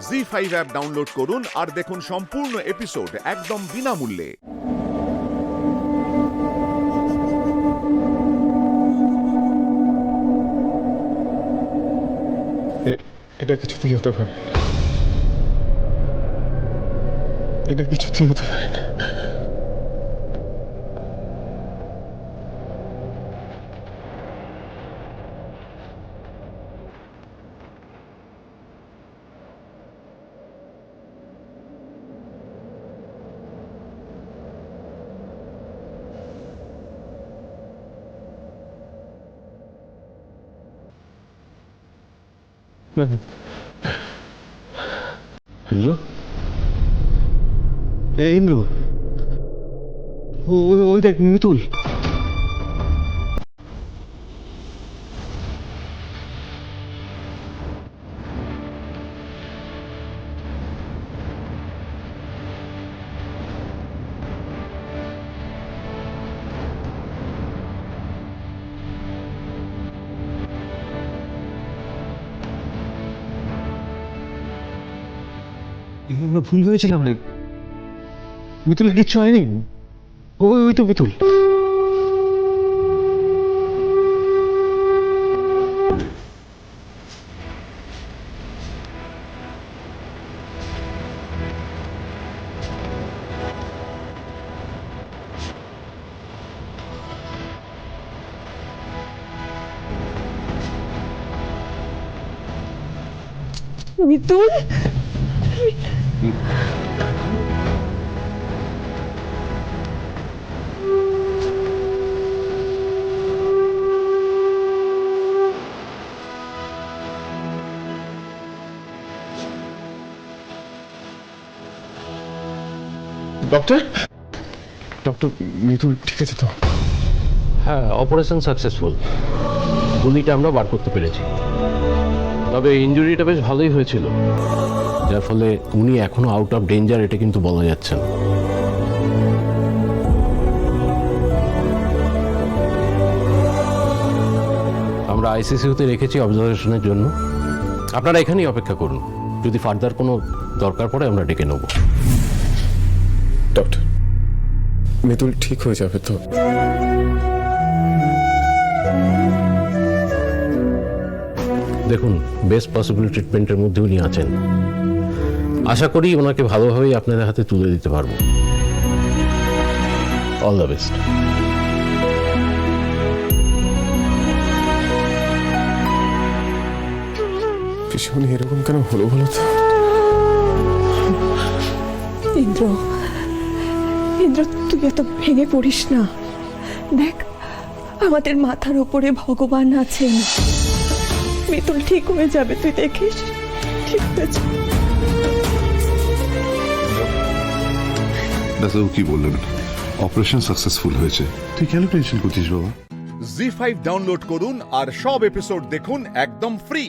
ZEE5 app download করুন আর দেখুন সম্পূর্ণ এপিসোড একদম বিনামূল্যে। এটা কিছুতেই হতে পারে না। এটা কিছুতেই হতে পারে না। ইন্দ্র ইন্দ্র ওই দেখ মিতুল। ভুল হয়েছিলাম রে, মিতুলের কিচ্ছু হয়নি। ওই তো মিতুল। মিতুল, ডক্টর ডক্টর মিতুল ঠিক আছে তো? হ্যাঁ, অপারেশন সাকসেসফুল। গুলিটা আমরা বার করতে পেরেছি, তবে ইনজুরিটা বেশ ভালোই হয়েছিল, যার ফলে উনি এখনো আউট অফ ডেঞ্জার এটা কিন্তু বলা যাচ্ছে না। আমরা আইসিসিউতে রেখেছি অবজারভেশনের জন্য। আপনারা এখানেই অপেক্ষা করুন, যদি ফার্দার কোনো দরকার পড়ে আমরা ডেকে নেব। ডক্টর মিতুল ঠিক হয়ে যাবে তো? দেখুন, বেস্ট পসিবল ট্রিটমেন্টের মধ্যে উনি আছেন। আশা করি ওনাকে ভালোভাবেই আপনাদের হাতে তুলে দিতে পারবো। All the best. ভীষণ এরকম কেন হলো বলো তো? ইন্দ্র, ইন্দ্র তুই এত ভেঙে পড়িস না। দেখ, আমাদের মাথার উপরে ভগবান আছেন। মিতুল ঠিক হয়ে যাবে, তুই দেখিস ঠিক হয়ে যাবে। ডাক্তারবাবু কি বললেন? অপারেশন সাকসেসফুল হয়েছে। তুই কেন টেনশন করছিস বাবা? জি5 ডাউনলোড করুন আর সব এপিসোড দেখুন একদম ফ্রি।